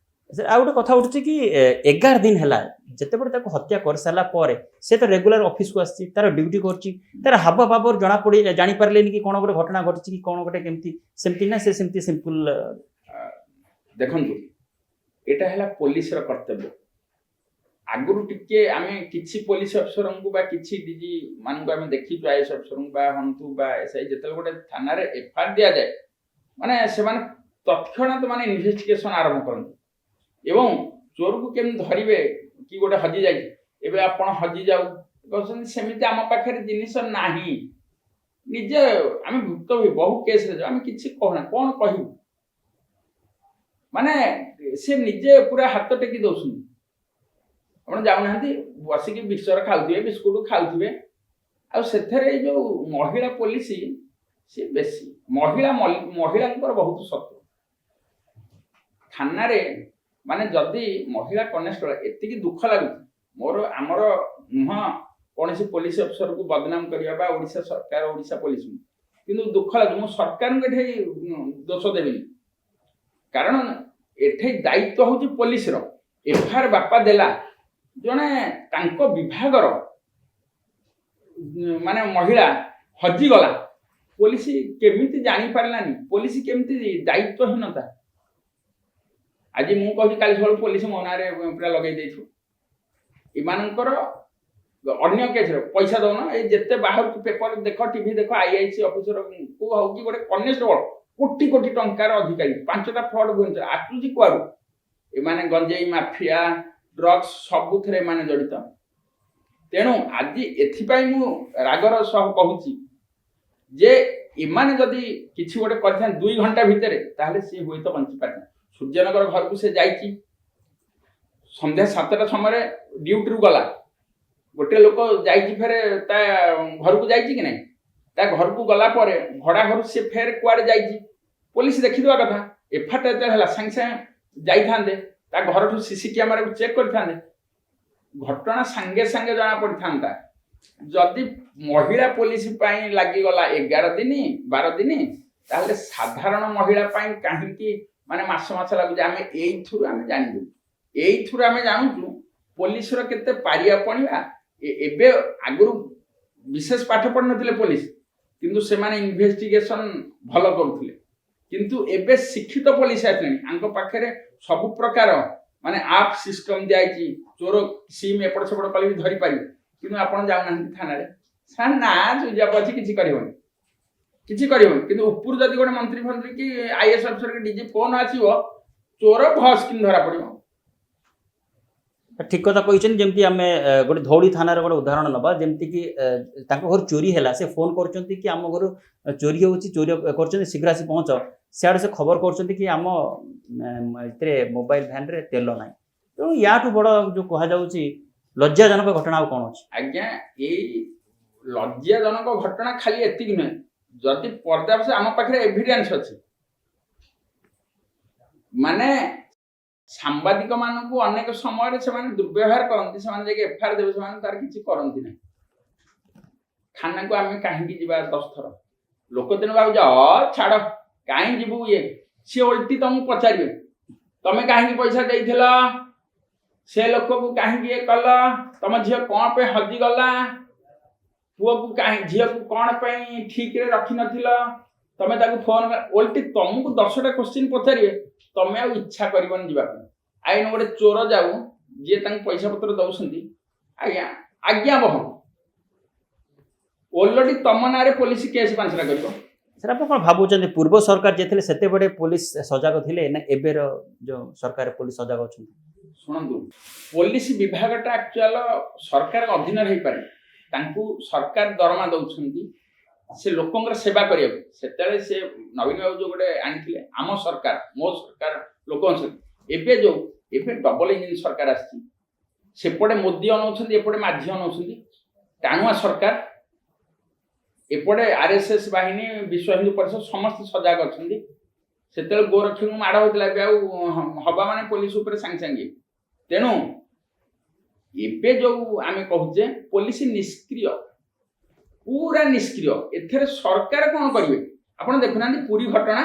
ଆଉ ଗୋଟେ କଥା ଉଠୁଛି କି 11 ଦିନ ହେଲା ଯେତେବେଳେ ତାକୁ ହତ୍ୟା କରିସାରିଲା ପରେ ସେ ତ ରେଗୁଲାର ଅଫିସକୁ ଆସିଛି, ତାର ଡ୍ୟୁଟି କରୁଛି, ତାର ହାବ ଭାବରୁ ଜାଣିପାରିଲେନି କି କ'ଣ ଗୋଟେ ଘଟଣା ଘଟିଛି କି କ'ଣ ଗୋଟେ କେମିତି, ସେମିତି ନା ସେ ସେମିତି ସିମ୍ପଲ। ଦେଖନ୍ତୁ, ଏଇଟା ହେଲା ପୋଲିସର କର୍ତ୍ତବ୍ୟ। ଆଗରୁ ଟିକେ ଆମେ କିଛି ପୋଲିସ ଅଫିସରଙ୍କୁ ବା କିଛି ଡିଜି ମାନଙ୍କୁ ଆମେ ଦେଖିଛୁ, ଆଇଏଏସ୍ ଅଫିସରଙ୍କୁ ବା ହନ୍ତୁ ବା ଏସ୍ଆଇ, ଯେତେବେଳେ ଗୋଟେ ଥାନାରେ ଏଫଆଇଆର ଦିଆଯାଏ, ମାନେ ସେମାନେ ତତ୍କ୍ଷଣାତ୍ ଇନଭେଷ୍ଟିଗେସନ ଆରମ୍ଭ କରନ୍ତି ଏବଂ ଚୋରକୁ କେମିତି ଧରିବେ କି ଗୋଟେ ହଜି ଯାଇଛି, ଏବେ ଆପଣ ହଜି ଯାଉ କହୁଛନ୍ତି, ସେମିତି ଆମ ପାଖରେ ଜିନିଷ ନାହିଁ। ନିଜେ ଆମେ ଭୁକ୍ତଭୋଗୀ ବହୁ କେସ୍ରେ ଆମେ କିଛି କହୁନା କ'ଣ କହିବୁ ମାନେ ସେ ନିଜେ ପୁରା ହାତ ଟେକି ଦଉଛନ୍ତି। ଆପଣ ଯାଉନାହାନ୍ତି ବସିକି ମିକ୍ସଚର ଖାଉଥିବେ ବିସ୍କୁଟ ଖାଉଥିବେ ଆଉ ସେଥିରେ ଏଇ ଯୋଉ ମହିଳା ପୋଲିସ ସେ ବେଶୀ ମହିଳାଙ୍କର ବହୁତ ଶତ୍ରୁ ଥାନାରେ ମାନେ ଯଦି ମହିଳା କନେଷ୍ଟବଳ ଏତିକି ଦୁଃଖ ଲାଗୁଛି ଆମର ନୁହଁ କୌଣସି ପୋଲିସ ଅଫିସରକୁ ବଦନାମ କରିବା ବା ଓଡ଼ିଶା ସରକାର ଓଡ଼ିଶା ପୋଲିସ କିନ୍ତୁ ଦୁଃଖ ଲାଗୁଛି ମୁଁ ସରକାରଙ୍କୁ ଏଠି ଦୋଷ ଦେବିନି କାରଣ ଏଠି ଦାୟିତ୍ୱ ହଉଛି ପୋଲିସର ଏଫଆଇଆର ବାପା ଦେଲା ଜଣେ ତାଙ୍କ ବିଭାଗର ମାନେ ମହିଳା ହଜିଗଲା ପୋଲିସ କେମିତି ଜାଣିପାରିଲାନି ପୋଲିସ କେମିତି ଦାୟିତ୍ୱହୀନତା ଆଜି ମୁଁ କହୁଛି କାଲି ସକାଳୁ ପୋଲିସ ମୋ ନାଁରେ ପୁରା ଲଗେଇ ଦେଇଛୁ ଏମାନଙ୍କର ଅନ୍ୟ କେସ୍ରେ ପଇସା ଦଉନ ଏଇ ଯେତେ ବାହାରକୁ ପେପର ଦେଖ ଟିଭି ଦେଖ ଆଇଆଇସି ଅଫିସର ହଉ କି ଗୋଟେ କନେଷ୍ଟବଳ କୋଟି କୋଟି ଟଙ୍କାର ଅଧିକାରୀ 5ଟା ଫ୍ରଡ ଭୁବନେଶ୍ୱର ଆସୁଛି କୁଆଡୁ ଏମାନେ ଗଞ୍ଜେଇ ମାଫିଆ ଡ୍ରଗ୍ସ ସବୁଥିରେ ଏମାନେ ଜଡ଼ିତ ତେଣୁ ଆଜି ଏଥିପାଇଁ ମୁଁ ରାଗର ସହ କହୁଛି ଯେ ଏମାନେ ଯଦି କିଛି ଗୋଟେ କରିଥାନ୍ତି 2 ଘଣ୍ଟା ଭିତରେ ତାହେଲେ ସିଏ ହୁଏତ ବଞ୍ଚି ପାରିଥାନ୍ତି ସୂର୍ଯ୍ୟନଗର ଘରକୁ ସେ ଯାଇଛି ସନ୍ଧ୍ୟା 7ଟା ସମୟରେ ଡ୍ୟୁଟିରୁ ଗଲା ଗୋଟେ ଲୋକ ଯାଇଛି ଫେରେ ତା ଘରକୁ ଯାଇଛି କି ନାହିଁ ତା ଘରକୁ ଗଲା ପରେ ଭଡ଼ା ଘରୁ ସେ ଫେରେ କୁଆଡ଼େ ଯାଇଛି ପୋଲିସ ଦେଖିଦେବା କଥା ଏଫଆଇଆର ଯେତେବେଳେ ହେଲା ସାଙ୍ଗେ ସାଙ୍ଗେ ଯାଇଥାନ୍ତେ ତା ଘରଠୁ ସିସି କ୍ୟାମେରାକୁ ଚେକ୍ କରିଥାନ୍ତେ ଘଟଣା ସାଙ୍ଗେ ସାଙ୍ଗେ ଜଣା ପଡ଼ିଥାନ୍ତା ଯଦି ମହିଳା ପୋଲିସ ପାଇଁ ଲାଗିଗଲା 11 ଦିନ 12 ଦିନ ତାହେଲେ ସାଧାରଣ ମହିଳା ପାଇଁ କାହିଁକି ମାନେ ମାସ ଲାଗୁଛି ଆମେ ଏଇଥିରୁ ଆମେ ଜାଣିଛୁ ଏଇଥିରୁ ଆମେ ଜାଣୁଛୁ ପୋଲିସର କେତେ ପାରିଆ ପଣିବା ଏବେ ଆଗରୁ ବିଶେଷ ପାଠ ପଢ଼ିନଥିଲେ ପୋଲିସ କିନ୍ତୁ ସେମାନେ ଇନଭେଷ୍ଟିଗେସନ ଭଲ କରୁଥିଲେ କିନ୍ତୁ ଏବେ ଶିକ୍ଷିତ ପୋଲିସ ଆସିଲେଣି ଆଙ୍କ ପାଖରେ ସବୁ ପ୍ରକାର ମାନେ ଆପ୍ ସିଷ୍ଟମ ଦିଆଯାଇଛି ଚୋର ସିମ୍ ଏପଟ ସେପଟ କଲେ ବି ଧରିପାରିବେ କିନ୍ତୁ ଆପଣ ଯାଉନାହାନ୍ତି ଥାନାରେ ସାର୍ ନା ସୁଜାପ ଅଛି କିଛି କରିବନି କିନ୍ତୁ ଉପରୁ ଯଦି ଗୋଟେ ମନ୍ତ୍ରୀ ଫନ୍ତ୍ରୀ କି ଆଇଏଏସ୍ ଅଫିସର କି ଡିଜି ଫୋନ ଆସିବ ଚୋର ଭସ୍ କିନି ଧରା ପଡ଼ିବ ଠିକ କଥା କହିଛନ୍ତି ଯେମିତି ଆମେ ଗୋଟେ ଧଉଳି ଥାନାର ଗୋଟେ ଉଦାହରଣ ନେବା ଯେମିତିକି ତାଙ୍କ ଘରୁ ଚୋରି ହେଲା ସେ ଫୋନ୍ କରୁଛନ୍ତି କି ଆମ ଘରୁ ଚୋରି ହେଉଛି ଚୋରି କରୁଛନ୍ତି ଶୀଘ୍ର ଆସି ପହଞ୍ଚ ସିଆଡ଼େ ସେ ଖବର କରୁଛନ୍ତି କି ଆମ ଏଥିରେ ମୋବାଇଲ ଭ୍ୟାନ୍ରେ ତେଲ ନାହିଁ ତେଣୁ ୟାଠୁ ବଡ଼ ଯେଉଁ କୁହାଯାଉଛି ଲଜ୍ଜାଜନକ ଘଟଣା ଆଉ କ'ଣ ଅଛି ଆଜ୍ଞା ଏଇ ଲଜ୍ଜାଜନକ ଘଟଣା ଖାଲି ଏତିକି ନୁହେଁ ଯଦି ପର୍ଯ୍ୟାପ୍ତ ଆମ ପାଖରେ ଏଭିଡେନ୍ସ ଅଛି ମାନେ ସାମ୍ବାଦିକ ମାନଙ୍କୁ ଅନେକ ସମୟରେ ସେମାନେ ଦୁର୍ବ୍ୟବହାର କରନ୍ତି ସେମାନେ ଯାଇକି ଏଫଆଇଆର ଦେବେ ସେମାନେ ତାର କିଛି କରନ୍ତି ନାହିଁ ଥାନାକୁ ଆମେ କାହିଁକି ଯିବା 10 ଥର ଲୋକ ଦିନ ଭାବୁଛ ଛାଡ଼ କାହିଁ ଯିବୁ ସିଏ ଓଲଟି ତମକୁ ପଚାରିବେ ତମେ କାହିଁକି ପଇସା ଦେଇଥିଲ ସେ ଲୋକକୁ କାହିଁକି କଲ ତମ ଝିଅ କ'ଣ ପାଇଁ ହଜିଗଲା ପୁଅକୁ ଝିଅକୁ କ'ଣ ପାଇଁ ଠିକରେ ରଖିନଥିଲ ତମେ ତାକୁ ଫୋନ ଓଲଟି ତମକୁ 10ଟା କ୍ୱେଶ୍ଚିନ୍ ପଚାରିବେ ତମେ ଆଉ ଇଚ୍ଛା କରିବନି ଯିବା ପାଇଁ ଆଇନ ଗୋଟେ ଚୋର ଯାଉ ଯିଏ ତାଙ୍କୁ ପଇସା ପତ୍ର ଦଉଛନ୍ତି ଆଜ୍ଞା ବହ ଓଲଟି ତମ ନାଁରେ ପୋଲିସ କେସ୍ 5ଟା କରିବ ସାର୍ ଆପଣ କ'ଣ ଭାବୁଛନ୍ତି ପୂର୍ବ ସରକାର ଯେ ଥିଲେ ସେତେବେଳେ ପୋଲିସ ସଜାଗ ଥିଲେ ନା ଏବେର ଯେଉଁ ସରକାର ପୋଲିସ ସଜାଗ ଅଛନ୍ତି ଶୁଣନ୍ତୁ ପୋଲିସ ବିଭାଗଟା ଆକ୍ଚୁଆଲ ସରକାର ଅଧୀନରେ ହେଇପାରେ ତାଙ୍କୁ ସରକାର ଦରମା ଦଉଛନ୍ତି ସେ ଲୋକଙ୍କର ସେବା କରିବାକୁ ସେତେବେଳେ ସେ ନବୀନ ବାବୁ ଯୋଉ ଗୋଟେ ଆଣିଥିଲେ ଆମ ସରକାର ମୋ ସରକାର ଲୋକଙ୍କ ଏବେ ଡବଲ ଇଞ୍ଜିନ ସରକାର ଆସିଛି ସେପଟେ ମୋଦି ଅନଉଛନ୍ତି ଏପଟେ ମାଝୀ ଅନଉଛନ୍ତି ଟାଣୁଆ ସରକାର ଏପଟେ ଆରଏସଏସ ବାହିନୀ ବିଶ୍ୱ ହିନ୍ଦୁ ପରିଷଦ ସମସ୍ତେ ସଜାଗ ଅଛନ୍ତି ସେତେବେଳେ ଗୋରକ୍ଷଙ୍କୁ ମାଡ଼ ହଉଥିଲା ଏବେ ଆଉ ହବା ମାନେ ପୋଲିସ ଉପରେ ସାଙ୍ଗେ ସାଙ୍ଗେ ତେଣୁ ଏବେ ଯୋଉ ଆମେ କହୁଛେ ପୋଲିସ ନିଷ୍କ୍ରିୟ ପୁରା ନିଷ୍କ୍ରିୟ ଏଥିରେ ସରକାର କ'ଣ କରିବେ ଆପଣ ଦେଖୁନାହାନ୍ତି ପୁରୀ ଘଟଣା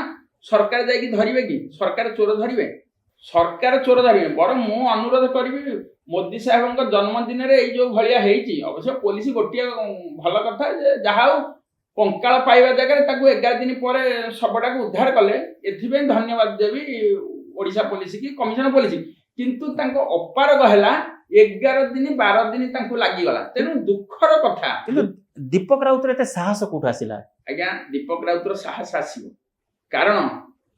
ସରକାର ଯାଇକି ଧରିବେ କି ସରକାର ଚୋର ଧରିବେ ବରଂ ମୁଁ ଅନୁରୋଧ କରିବି ମୋଦି ସାହେବଙ୍କ ଜନ୍ମଦିନରେ ଏଇ ଯୋଉ ଭଳିଆ ହେଇଛି ଅବଶ୍ୟ ପୋଲିସ ଗୋଟିଏ ଭଲ କଥା ଯେ ଯାହା ହଉ କଙ୍କାଳ ପାଇବା ଜାଗାରେ ତାକୁ 11 ଦିନ ପରେ ଶବଟାକୁ ଉଦ୍ଧାର କଲେ ଏଥିପାଇଁ ଧନ୍ୟବାଦ ଦେବି ଓଡ଼ିଶା ପୋଲିସ କି କମିଶନ ପୋଲିସ କିନ୍ତୁ ତାଙ୍କ ଅପାରଗ ହେଲା 11 ଦିନ 12 ଦିନ ତାଙ୍କୁ ଲାଗିଗଲା ତେଣୁ ଦୁଃଖର କଥା କିନ୍ତୁ ଦୀପକ ରାଉତର ଏତେ ସାହସ କୋଉଠୁ ଆସିଲା ଆଜ୍ଞା ଦୀପକ ରାଉତର ସାହସ ଆସିବ କାରଣ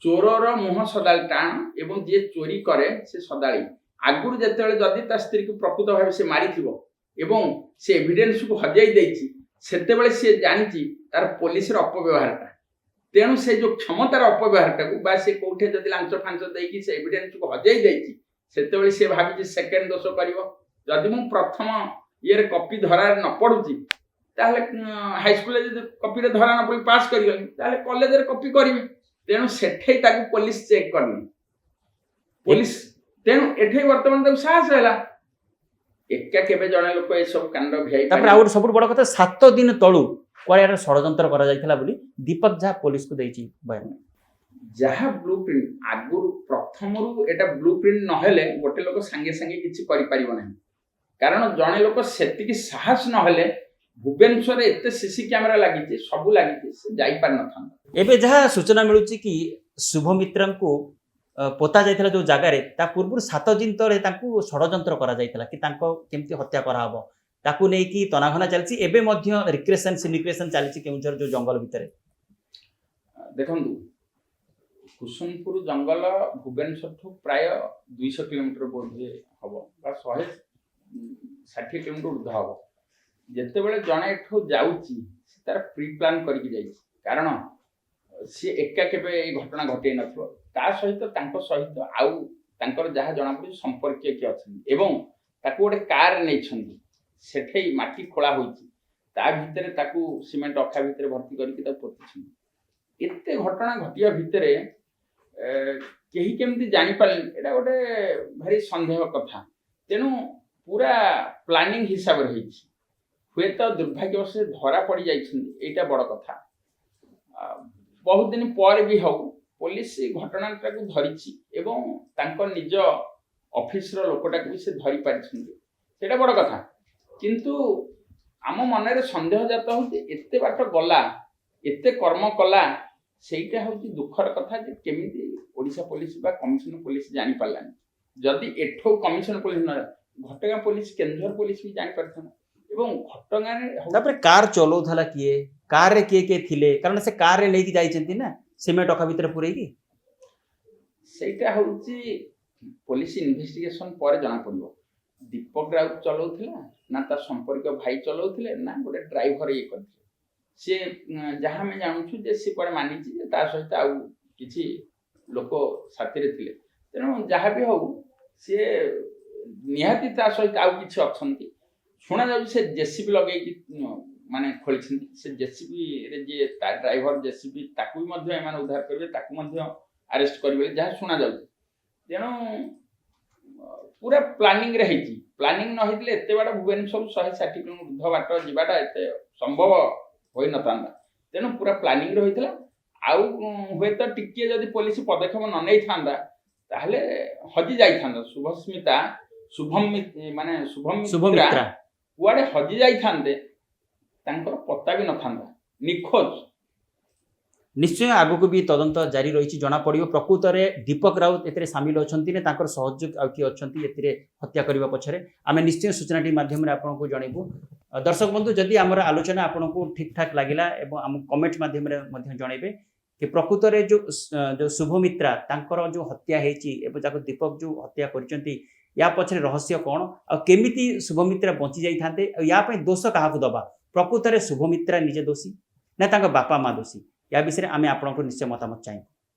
ଚୋରର ମୁହଁ ସଦାଳି ଟାଣ ଏବଂ ଯିଏ ଚୋରି କରେ ସେ ସଦାଳି ଆଗରୁ ଯେତେବେଳେ ଯଦି ତା ସ୍ତ୍ରୀକୁ ପ୍ରକୃତ ଭାବେ ସେ ମାରିଥିବ ଏବଂ ସେ ଏଭିଡେନ୍ସକୁ ହଜାଇ ଦେଇଛି ସେତେବେଳେ ସେ ଜାଣିଛି ତାର ପୋଲିସର ଅପବ୍ୟବହାରଟା। ତେଣୁ ସେ ଯୋଉ କ୍ଷମତାର ଅପବ୍ୟବହାରଟାକୁ ବା ସେ କୋଉଠି ଯଦି ଲାଞ୍ଚ ଫାଞ୍ଚ ଦେଇକି ସେ ଏଭିଡେନ୍ସକୁ ହଜେଇ ଦେଇଛି, ସେତେବେଳେ ସେ ଭାବିଛି ସେକେଣ୍ଡ ଦୋଷ କରିବ। ଯଦି ମୁଁ ପ୍ରଥମ ଇଏରେ କପି ଧରାରେ ନ ପଡୁଛି, ତାହେଲେ ହାଇସ୍କୁଲରେ ଯଦି କପିରେ ଧରା ନ ପଡି ପାସ୍ କରିଗଲି, ତାହେଲେ କଲେଜରେ କପି କରିବି। ତେଣୁ ସେଠେଇ ତାକୁ ପୋଲିସ ଚେକ୍ କରିନି। ପୋଲିସ ତେଣୁ ଏଠେଇ ବର୍ତ୍ତମାନ ତାକୁ ସାହସ ହେଲା। ଏକା କେବେ ଜଣେ ଲୋକ ଏସବୁ କାଣ୍ଡ ଭିଆଇ ତାପରେ ଆଉ ଗୋଟେ ସବୁଠୁ ବଡ଼ କଥା 7 ଦିନ ତଳୁ କୁଆଡ଼େ ଏହାର ଷଡ଼ଯନ୍ତ୍ର କରାଯାଇଥିଲା ବୋଲି ଦୀପକ ଯାହା ପୋଲିସକୁ ଦେଇଛି ବୟାନ। ଯାହା ବ୍ଲୁ ପ୍ରିଣ୍ଟ ଆଗରୁ ପ୍ରଥମରୁ ଏଟା ବ୍ଲୁ ପ୍ରିଣ୍ଟ ନହେଲେ ଗୋଟେ ଲୋକ ସାଙ୍ଗେ ସାଙ୍ଗେ କିଛି କରିପାରିବ ନାହିଁ। କାରଣ ଜଣେ ଲୋକ ସେତିକି ସାହସ ନହେଲେ ଭୁବନେଶ୍ୱରରେ ଏତେ ସିସି କ୍ୟାମେରା ଲାଗିଛି, ସବୁ ଲାଗିଛି, ସେ ଯାଇପାରିନଥାନ୍ତା। ଏବେ ଯାହା ସୂଚନା ମିଳୁଛି କି ଶୁଭମିତ୍ରଙ୍କୁ ପୋତା ଯାଇଥିଲା ଯୋଉ ଜାଗାରେ, ତା ପୂର୍ବରୁ 7 ଦିନ ତଳେ ତାଙ୍କୁ ଷଡ଼ଯନ୍ତ୍ର କରାଯାଇଥିଲା କି ତାଙ୍କ କେମିତି ହତ୍ୟା କରାହବ, ତାକୁ ନେଇକି ତନାଘନା ଚାଲିଛି। ଏବେ ମଧ୍ୟ ସିନିକ୍ରେସନ ଚାଲିଛି କେଉଁଝର ଯୋଉ ଜଙ୍ଗଲ ଭିତରେ। ଦେଖନ୍ତୁ, କୁସୁମପୁର ଜଙ୍ଗଲ ଭୁବନେଶ୍ୱରଠୁ ପ୍ରାୟ 200 କିଲୋମିଟର ବୋଧେ ହବ ବା 160 କିଲୋମିଟର ଉର୍ଦ୍ଧ୍ୱ ହବ। ଯେତେବେଳେ ଜଣେ ଏଠୁ ଯାଉଛି, ସେ ତାର ପ୍ରି ପ୍ଲାନ୍ କରିକି ଯାଇଛି। କାରଣ ସିଏ ଏକା କେବେ ଏଇ ଘଟଣା ଘଟେଇ ନଥିବ। ତା ସହିତ ତାଙ୍କ ସହିତ ଆଉ ତାଙ୍କର ଯାହା ଜଣାପଡୁଛି ସମ୍ପର୍କୀୟ କିଏ ଅଛନ୍ତି ଏବଂ ତାକୁ ଗୋଟେ କାର ନେଇଛନ୍ତି। ସେଠେଇ ମାଟି ଖୋଳା ହୋଇଛି, ତା ଭିତରେ ତାକୁ ସିମେଣ୍ଟ ଅଖା ଭିତରେ ଭର୍ତ୍ତି କରିକି ତାକୁ ପୋତିଛନ୍ତି। ଏତେ ଘଟଣା ଘଟିବା ଭିତରେ କେହି କେମିତି ଜାଣିପାରିଲେନି, ଏଇଟା ଗୋଟେ ଭାରି ସନ୍ଦେହ କଥା। ତେଣୁ ପୁରା ପ୍ଲାନିଂ ହିସାବରେ ହେଇଛି। ହୁଏତ ଦୁର୍ଭାଗ୍ୟବଶ ଧରା ପଡ଼ି ଯାଇଛନ୍ତି, ଏଇଟା ବଡ଼ କଥା। ବହୁତ ଦିନ ପରେ ବି ହଉ ପୋଲିସ ଘଟଣାଟାକୁ ଧରିଛି ଏବଂ ତାଙ୍କ ନିଜ ଅଫିସର ଲୋକଟାକୁ ବି ସେ ଧରି ପାରିଛନ୍ତି, ସେଇଟା ବଡ଼ କଥା। କିନ୍ତୁ ଆମ ମନରେ ସନ୍ଦେହ ଜାତ ହଉଛି, ଏତେ ବାଟ ଗଲା, ଏତେ କର୍ମ କଲା, ସେଇଟା ହଉଛି ଦୁଃଖର କଥା ଯେ କେମିତି ଓଡ଼ିଶା ପୋଲିସ ବା କମିଶନ ପୋଲିସ ଜାଣିପାରିଲାନି। ଯଦି ଏଠୁ କମିଶନ ପୋଲିସ ନ ଘଟଗାଁ ପୋଲିସ, କେନ୍ଦୁଝର ପୋଲିସ ବି ଜାଣିପାରିଥାନ୍ତା। ଏବଂ ଘଟଗାଁରେ ତାପରେ କାର ଚଲାଉଥିଲା କିଏ, କାରରେ କିଏ କିଏ ଥିଲେ, କାରଣ ସେ କାରରେ ନେଇକି ଯାଇଛନ୍ତି ନା ସିମେଣ୍ଟ ଅଖା ଭିତରେ ପୁରେଇକି। ସେଇଟା ହଉଛି ପୋଲିସ ଇନଭେଷ୍ଟିଗେସନ ପରେ ଜଣାପଡ଼ିବ। ଦୀପକ ରାଉତ ଚଲାଉଥିଲା ନା ତା ସମ୍ପର୍କୀୟ ଭାଇ ଚଲାଉଥିଲେ ନା ଗୋଟେ ଡ୍ରାଇଭର ଇଏ କରିଥିଲେ। ସିଏ ଯାହା ଆମେ ଜାଣୁଛୁ ଯେ ସିଏ କୁଆଡ଼େ ମାନିଛି ଯେ ତା ସହିତ ଆଉ କିଛି ଲୋକ ସାଥିରେ ଥିଲେ। ତେଣୁ ଯାହା ବି ହଉ ସିଏ ନିହାତି ତା ସହିତ ଆଉ କିଛି ଅଛନ୍ତି। ଶୁଣାଯାଉଛି ସେ ଜେସିବି ଲଗେଇକି ମାନେ ଖୋଳିଛନ୍ତି। ସେ ଜେସିବିରେ ଯିଏ ତା ଡ୍ରାଇଭର ଜେସିବି, ତାକୁ ବି ମଧ୍ୟ ଏମାନେ ଉଦ୍ଧାର କରିବେ, ତାକୁ ମଧ୍ୟ ଆରେଷ୍ଟ କରିବେ ଯାହା ଶୁଣାଯାଉଛି। ତେଣୁ ପୁରା ପ୍ଲାନିଂରେ ହେଇଛି। ପ୍ଲାନିଂ ନ ହେଇଥିଲେ ଏତେ ବାଟ ଭୁବନେଶ୍ୱର 160 କିଲୋମିଟର ଉର୍ଦ୍ଧ୍ୱ ବାଟ ଯିବାଟା ଏତେ ସମ୍ଭବ ହୋଇନଥାନ୍ତା। ତେଣୁ ପୁରା ପ୍ଲାନିଂରେ ହୋଇଥିଲା। ଆଉ ହୁଏତ ଟିକିଏ ଯଦି ପୋଲିସ ପଦକ୍ଷେପ ନ ନେଇଥାନ୍ତା ତାହେଲେ ହଜି ଯାଇଥାନ୍ତା। ଶୁଭମିତ୍ରା କୁଆଡ଼େ ହଜି ଯାଇଥାନ୍ତେ, ତାଙ୍କର ପତ୍ତା ବି ନଥାନ୍ତା, ନିଖୋଜ। ନିଶ୍ଚୟ ଆଗକୁ ବି ତଦନ୍ତ ଜାରି ରହିଛି, ଜଣାପଡ଼ିବ ପ୍ରକୃତରେ ଦୀପକ ରାଉତ ଏଥିରେ ସାମିଲ ଅଛନ୍ତି ନା ତାଙ୍କର ସହଯୋଗ ଆଉ କିଏ ଅଛନ୍ତି ଏଥିରେ ହତ୍ୟା କରିବା ପଛରେ। ଆମେ ନିଶ୍ଚୟ ସୂଚନାଟି ମାଧ୍ୟମରେ ଆପଣଙ୍କୁ ଜଣାଇବୁ। ଦର୍ଶକ ବନ୍ଧୁ, ଯଦି ଆମର ଆଲୋଚନା ଆପଣଙ୍କୁ ଠିକ୍ ଠାକ୍ ଲାଗିଲା ଏବଂ ଆମ କମେଣ୍ଟ ମାଧ୍ୟମରେ ମଧ୍ୟ ଜଣାଇବେ କି ପ୍ରକୃତରେ ଯେଉଁ ଶୁଭମିତ୍ରା ତାଙ୍କର ଯେଉଁ ହତ୍ୟା ହେଇଛି ଏବଂ ଯାକୁ ଦୀପକ ଯେଉଁ ହତ୍ୟା କରିଛନ୍ତି, ୟା ପଛରେ ରହସ୍ୟ କ'ଣ ଆଉ କେମିତି ଶୁଭମିତ୍ରା ବଞ୍ଚି ଯାଇଥାନ୍ତେ ଆଉ ୟା ପାଇଁ ଦୋଷ କାହାକୁ ଦେବା। ପ୍ରକୃତରେ ଶୁଭମିତ୍ରା ନିଜେ ଦୋଷୀ ନା ତାଙ୍କ ବାପା ମା ଦୋଷୀ, ୟା ବିଷୟରେ ଆମେ ଆପଣଙ୍କୁ ନିଶ୍ଚୟ ମତାମତ ଚାହିଁବୁ।